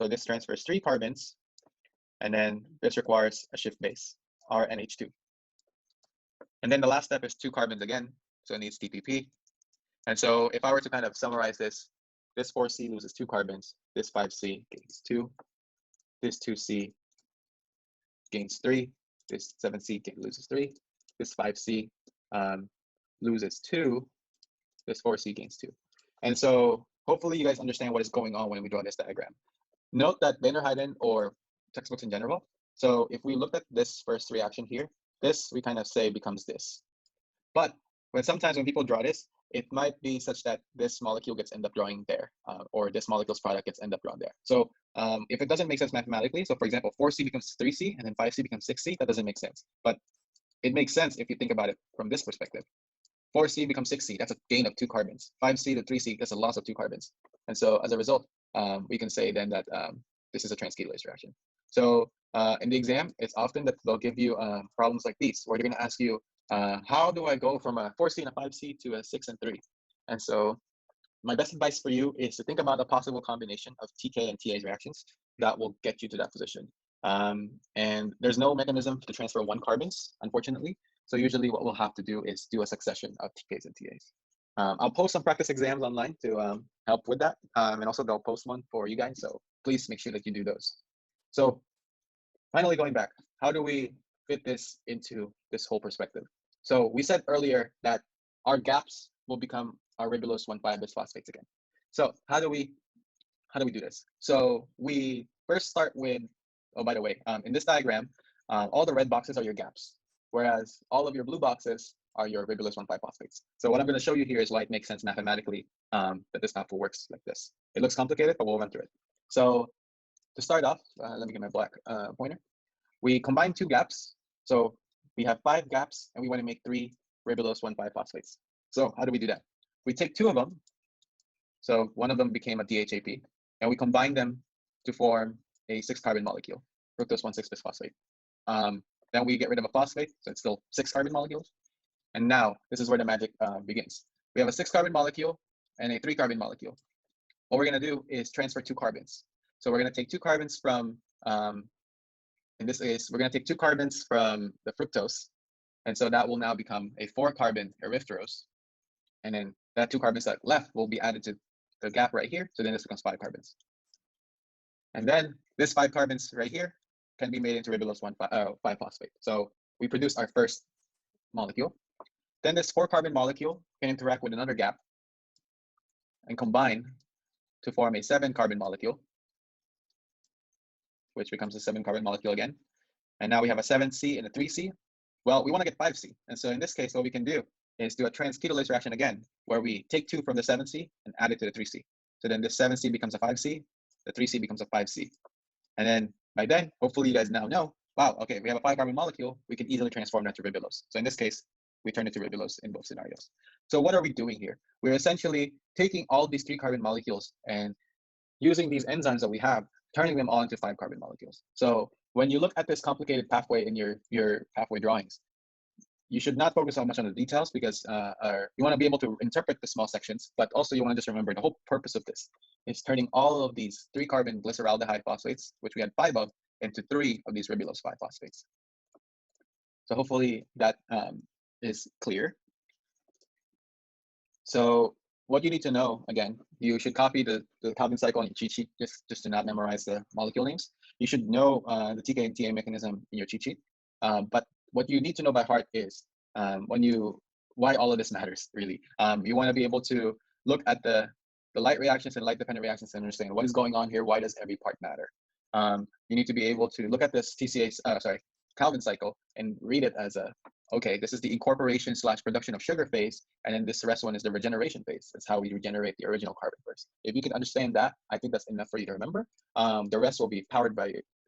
So this transfers 3 carbons, and then this requires a shift base, RNH2. And then the last step is 2 carbons again, so it needs TPP. And so if I were to kind of summarize this 4C loses 2 carbons, this 5C gains 2, this 2C gains 3, this 7C loses 3, this 5C loses 2, this 4C gains 2. And so hopefully you guys understand what is going on when we draw this diagram. Note that van der Heyden, or textbooks in general, so if we look at this first reaction here, this we kind of say becomes this. But sometimes when people draw this, it might be such that this molecule gets end up drawing there, or this molecule's product gets end up drawn there. So if it doesn't make sense mathematically, so for example, 4C becomes 3C and then 5C becomes 6C, that doesn't make sense. But it makes sense if you think about it from this perspective. 4C becomes 6C, that's a gain of 2 carbons. 5C to 3C, that's a loss of 2 carbons. And so as a result, we can say then that this is a transketolase reaction. So in the exam, it's often that they'll give you problems like these, where they're going to ask you, how do I go from a 4C and a 5C to a 6 and 3? And so my best advice for you is to think about a possible combination of TK and TA's reactions that will get you to that position. And there's no mechanism to transfer 1 carbons, unfortunately. So usually what we'll have to do is do a succession of TKs and TAs. I'll post some practice exams online to help with that. And also they'll post one for you guys. So please make sure that you do those. So finally, going back, how do we fit this into this whole perspective? So we said earlier that our gaps will become our ribulose 1,5-bisphosphates again. So how do we do this? So we first start with, oh, by the way, in this diagram, all the red boxes are your gaps, whereas all of your blue boxes are your ribulose 1,5-phosphates. So what I'm going to show you here is why it makes sense mathematically that this pathway works like this. It looks complicated, but we'll run through it. So to start off, let me get my black pointer. We combine 2 gaps. So we have 5 gaps, and we want to make 3 ribulose 1,5-phosphates. So how do we do that? We take 2 of them. So one of them became a DHAP, and we combine them to form a 6-carbon molecule, fructose 1,6-bisphosphate. Then we get rid of a phosphate, so it's still 6 carbon molecules. And now this is where the magic begins. We have a 6-carbon molecule and a 3-carbon molecule. What we're going to do is transfer 2 carbons. So we're going to take 2 carbons from, in this case, we're going to take 2 carbons from the fructose. And so that will now become a 4-carbon erythritose. And then that 2 carbons that left will be added to the gap right here. So then this becomes 5 carbons. And then this 5 carbons right here can be made into ribulose 1,5-phosphate. So we produce our first molecule. Then this 4-carbon molecule can interact with another gap and combine to form a 7-carbon molecule, which becomes a 7-carbon molecule again. And now we have a 7C and a 3C. Well, we want to get 5C. And so in this case, what we can do is do a transketolase reaction again, where we take 2 from the 7C and add it to the 3C. So then this 7C becomes a 5C, the 3C becomes a 5C. And then by then, hopefully you guys now know, wow, okay, we have a 5-carbon molecule, we can easily transform that to ribulose. So in this case, we turn it to ribulose in both scenarios. So what are we doing here? We're essentially taking all these 3-carbon molecules and using these enzymes that we have, turning them all into 5-carbon molecules. So when you look at this complicated pathway in your pathway drawings, you should not focus so much on the details because you want to be able to interpret the small sections, but also you want to just remember the whole purpose of this is turning all of these 3-carbon glyceraldehyde phosphates, which we had 5 of, into 3 of these ribulose 5-phosphates. So hopefully that is clear. So what you need to know, again, you should copy the Calvin cycle on your cheat sheet just to not memorize the molecule names. You should know the TK and TA mechanism in your cheat sheet. But what you need to know by heart is why all of this matters, really. You want to be able to look at the light reactions and light-dependent reactions and understand what is going on here, why does every part matter. You need to be able to look at this Calvin cycle and read it as okay, this is the incorporation / production of sugar phase, and then this rest one is the regeneration phase. That's how we regenerate the original carbon first. If you can understand that, I think that's enough for you to remember. The rest will be powered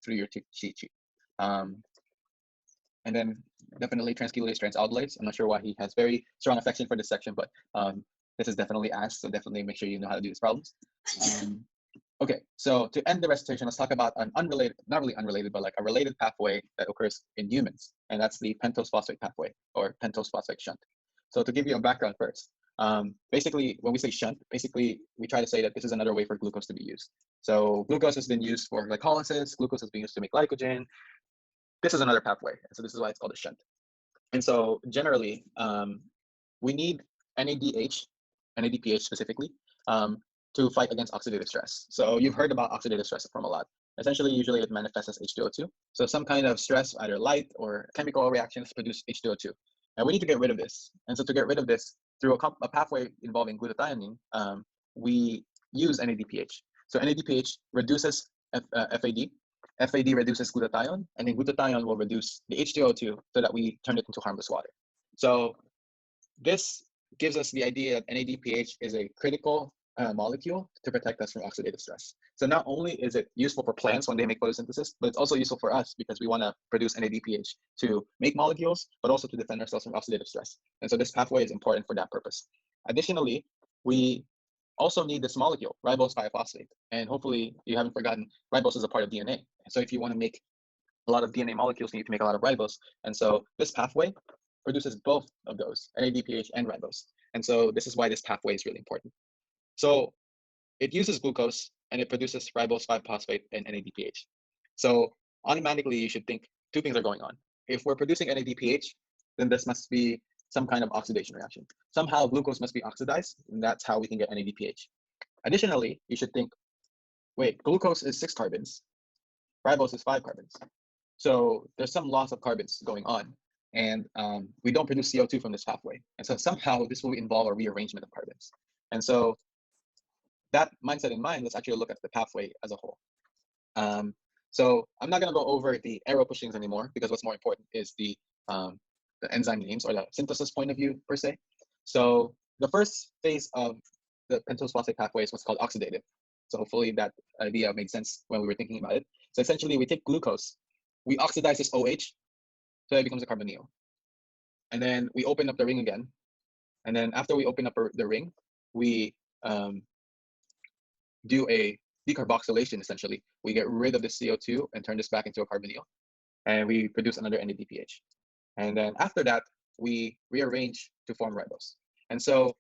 through your cheat sheet. And then definitely transketolase transaldolase. I'm not sure why he has very strong affection for this section, but this is definitely asked, so definitely make sure you know how to do these problems. Okay, so to end the recitation, let's talk about an unrelated, not really unrelated, but like a related pathway that occurs in humans, and that's the pentose phosphate pathway or pentose phosphate shunt. So to give you a background first, basically when we say shunt, basically we try to say that this is another way for glucose to be used. So glucose has been used for glycolysis, glucose has been used to make glycogen. This is another pathway, so this is why it's called a shunt. And so generally, we need NADH, NADPH specifically, to fight against oxidative stress. So you've heard about oxidative stress from a lot. Essentially, usually it manifests as H2O2. So some kind of stress, either light or chemical reactions, produce H2O2. And we need to get rid of this. And so to get rid of this through a pathway involving glutathione, we use NADPH. So NADPH reduces FAD. FAD reduces glutathione, and then glutathione will reduce the H2O2 so that we turn it into harmless water. So this gives us the idea that NADPH is a critical molecule to protect us from oxidative stress. So not only is it useful for plants when they make photosynthesis, but it's also useful for us because we want to produce NADPH to make molecules, but also to defend ourselves from oxidative stress. And so this pathway is important for that purpose. Additionally, we also need this molecule, ribose 5-phosphate. And hopefully you haven't forgotten, ribose is a part of DNA. So if you want to make a lot of DNA molecules, you need to make a lot of ribose. And so this pathway produces both of those, NADPH and ribose. And so this is why this pathway is really important. So it uses glucose and it produces ribose 5-phosphate and NADPH. So automatically you should think two things are going on. If we're producing NADPH, then this must be some kind of oxidation reaction. Somehow glucose must be oxidized, and that's how we can get NADPH. Additionally, you should think, wait, glucose is 6 carbons, ribose is 5 carbons. So there's some loss of carbons going on, and we don't produce CO2 from this pathway. And so somehow this will involve a rearrangement of carbons. And so that mindset in mind, let's actually look at the pathway as a whole. So I'm not going to go over the arrow pushings anymore because what's more important is the enzyme names or the synthesis point of view per se. So the first phase of the pentose phosphate pathway is what's called oxidative. So hopefully that idea made sense when we were thinking about it. So essentially we take glucose, we oxidize this OH, so it becomes a carbonyl. And then we open up the ring again. And then after we open up the ring, we do a decarboxylation, essentially. We get rid of the CO2 and turn this back into a carbonyl. And we produce another NADPH. And then after that, we rearrange to form ribose. And so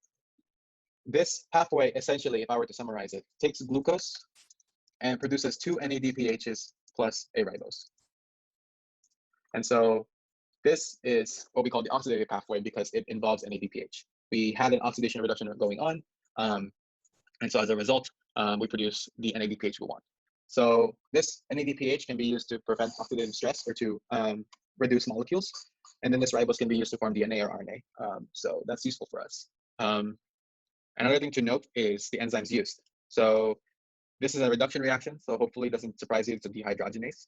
this pathway, essentially, if I were to summarize it, takes glucose and produces 2 NADPHs plus a ribose. And so this is what we call the oxidative pathway because it involves NADPH. We had an oxidation reduction going on. And so as a result, we produce the NADPH we want. So this NADPH can be used to prevent oxidative stress or to reduce molecules. And then this ribose can be used to form DNA or RNA. So that's useful for us. Another thing to note is the enzymes used. So this is a reduction reaction. So hopefully it doesn't surprise you, it's a dehydrogenase.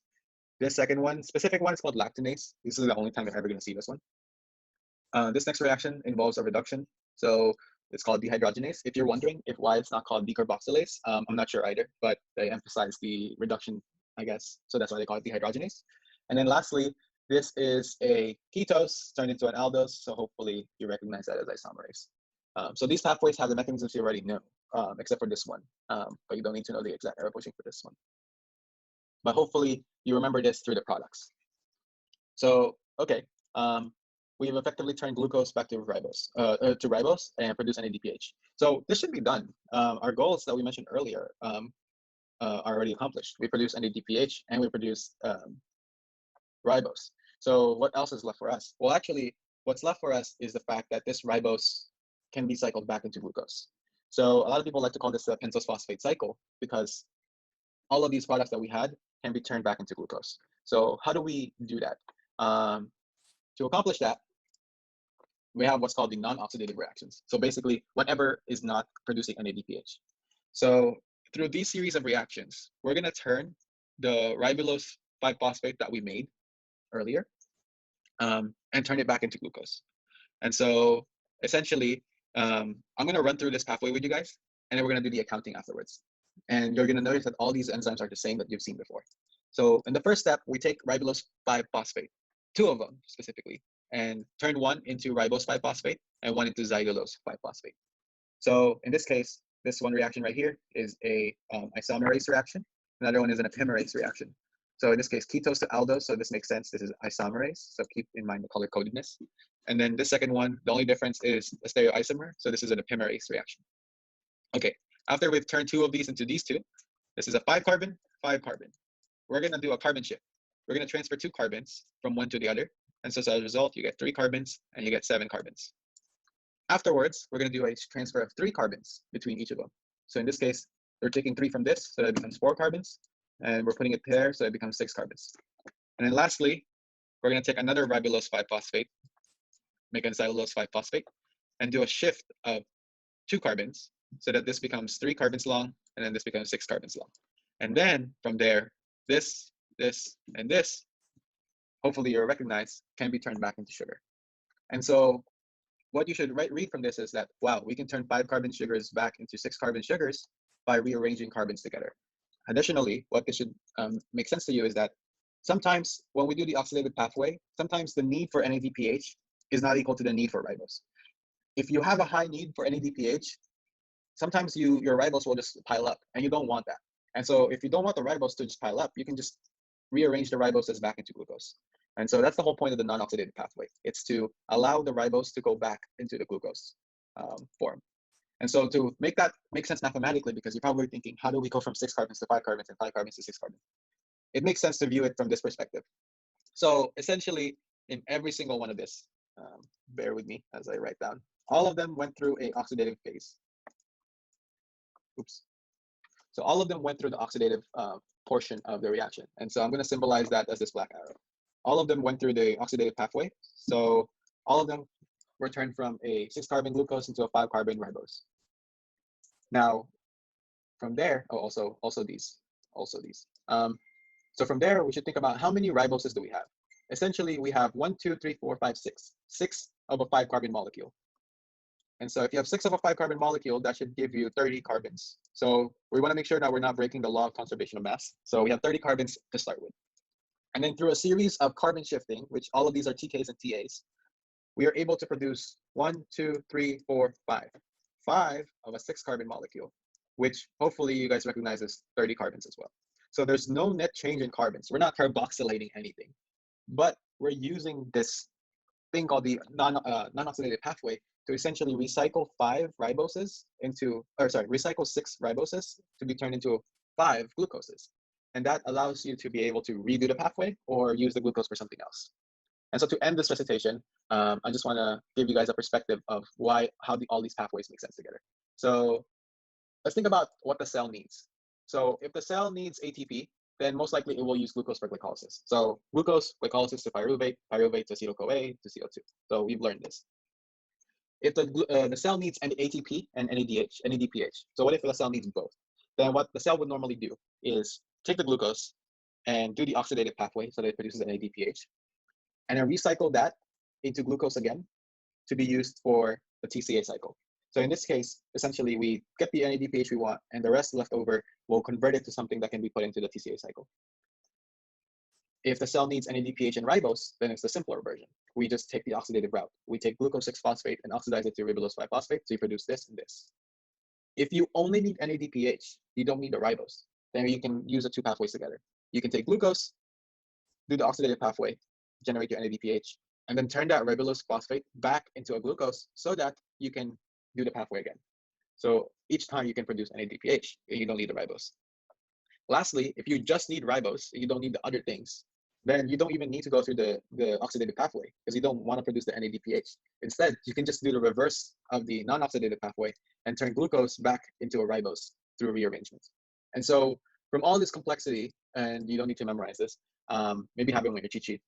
This second one, specific one, is called lactinase. This is the only time you're ever going to see this one. This next reaction involves a reduction. So it's called dehydrogenase. If you're wondering why it's not called decarboxylase, I'm not sure either, but they emphasize the reduction, I guess. So that's why they call it dehydrogenase. And then lastly, this is a ketose turned into an aldose. So hopefully you recognize that as isomerase. So these pathways have the mechanisms you already know, except for this one. But you don't need to know the exact arrow pushing for this one. But hopefully you remember this through the products. So, okay. We've effectively turned glucose back to ribose and produce NADPH. So this should be done. Our goals that we mentioned earlier are already accomplished. We produce NADPH and we produce ribose. So what else is left for us? Well, actually, what's left for us is the fact that this ribose can be cycled back into glucose. So a lot of people like to call this the pentose phosphate cycle because all of these products that we had can be turned back into glucose. So how do we do that? To accomplish that, we have what's called the non-oxidative reactions. So basically, whatever is not producing NADPH. So through these series of reactions, we're going to turn the ribulose 5-phosphate that we made earlier and turn it back into glucose. And so essentially, I'm going to run through this pathway with you guys, and then we're going to do the accounting afterwards. And you're going to notice that all these enzymes are the same that you've seen before. So in the first step, we take ribulose 5-phosphate, 2 of them specifically, and turn one into ribose 5-phosphate and one into xylulose 5-phosphate. So in this case, this one reaction right here is a isomerase reaction. Another one is an epimerase reaction. So in this case, ketose to aldose. So this makes sense. This is isomerase. So keep in mind the color codedness. And then this second one, the only difference is a stereoisomer. So this is an epimerase reaction. Okay, after we've turned 2 of these into these 2, this is a 5-carbon, 5-carbon. We're going to do a carbon shift. We're going to transfer 2 carbons from one to the other. And so as a result, you get 3 carbons and you get 7 carbons. Afterwards, we're going to do a transfer of 3 carbons between each of them. So in this case, we're taking 3 from this, so that it becomes 4 carbons. And we're putting it there, so it becomes 6 carbons. And then lastly, we're going to take another ribulose 5-phosphate, make a cellulose 5-phosphate, and do a shift of 2 carbons, so that this becomes 3 carbons long, and then this becomes 6 carbons long. And then from there, this, and this, hopefully you'll recognize, can be turned back into sugar. And so what you should read from this is that, wow, we can turn 5-carbon sugars back into 6-carbon sugars by rearranging carbons together. Additionally, what this should make sense to you is that sometimes when we do the oxidative pathway, sometimes the need for NADPH is not equal to the need for ribose. If you have a high need for NADPH, sometimes your ribose will just pile up, and you don't want that. And so if you don't want the ribose to just pile up, you can just rearrange the riboses back into glucose. And so that's the whole point of the non-oxidative pathway. It's to allow the ribose to go back into the glucose form. And so to make that make sense mathematically, because you're probably thinking, how do we go from 6 carbons to 5 carbons and 5 carbons to 6 carbons? It makes sense to view it from this perspective. So essentially, in every single one of this, bear with me as I write down, all of them went through a oxidative phase. Oops. So all of them went through the oxidative portion of the reaction. And so I'm going to symbolize that as this black arrow. All of them went through the oxidative pathway. So all of them were turned from a 6-carbon glucose into a 5-carbon ribose. Now, from there, also these. So from there, we should think about how many riboses do we have? Essentially, we have 1, 2, 3, 4, 5, 6. 6 of a 5-carbon molecule. And so if you have 6 of a 5-carbon molecule, that should give you 30 carbons. So we want to make sure that we're not breaking the law of conservation of mass. So we have 30 carbons to start with. And then through a series of carbon shifting, which all of these are TKs and TAs, we are able to produce 1, 2, 3, 4, 5. 5 of a 6-carbon molecule, which hopefully you guys recognize as 30 carbons as well. So there's no net change in carbons. We're not carboxylating anything, but we're using this thing called the non-oxidative pathway to essentially recycle 6 riboses to be turned into 5 glucoses. And that allows you to be able to redo the pathway or use the glucose for something else. And so to end this recitation, I just want to give you guys a perspective of how all these pathways make sense together. So let's think about what the cell needs. So if the cell needs ATP, then most likely it will use glucose for glycolysis. So glucose, glycolysis to pyruvate, pyruvate to acetyl-CoA to CO2. So we've learned this. If the cell needs an ATP and NADPH, so what if the cell needs both? Then what the cell would normally do is take the glucose and do the oxidative pathway so that it produces NADPH, and then recycle that into glucose again to be used for the TCA cycle. So in this case, essentially we get the NADPH we want, and the rest left over, we'll convert it to something that can be put into the TCA cycle. If the cell needs NADPH and ribose, then it's the simpler version. We just take the oxidative route. We take glucose 6-phosphate and oxidize it to ribulose 5-phosphate, so you produce this and this. If you only need NADPH, you don't need the ribose, then you can use the 2 pathways together. You can take glucose, do the oxidative pathway, generate your NADPH, and then turn that ribulose phosphate back into a glucose so that you can do the pathway again. So each time you can produce NADPH, and you don't need the ribose. Lastly, if you just need ribose, you don't need the other things, then you don't even need to go through the oxidative pathway because you don't want to produce the NADPH. Instead, you can just do the reverse of the non-oxidative pathway and turn glucose back into a ribose through rearrangement. And so from all this complexity, and you don't need to memorize this, maybe have it on your cheat sheet,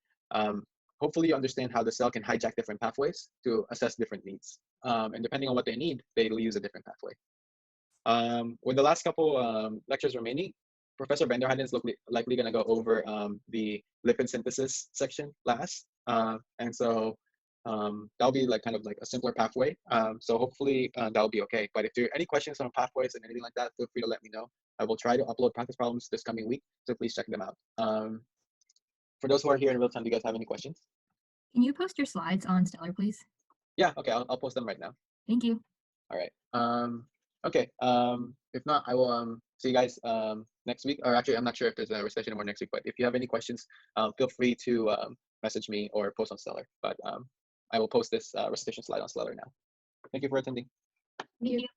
hopefully you understand how the cell can hijack different pathways to assess different needs. And depending on what they need, they'll use a different pathway. With the last couple lectures remaining, Professor Vanderheyden is likely going to go over the lipid synthesis section last. And so that'll be kind of like a simpler pathway. So hopefully that'll be okay. But if there are any questions on pathways and anything like that, feel free to let me know. I will try to upload practice problems this coming week, so please check them out. For those who are here in real time, do you guys have any questions? Can you post your slides on Stellar, please? Yeah, okay, I'll post them right now. Thank you. All right. Okay. If not, I will see you guys next week. Or actually, I'm not sure if there's a recitation anymore next week. But if you have any questions, feel free to message me or post on Stellar. But I will post this recitation slide on Stellar now. Thank you for attending. Thank you.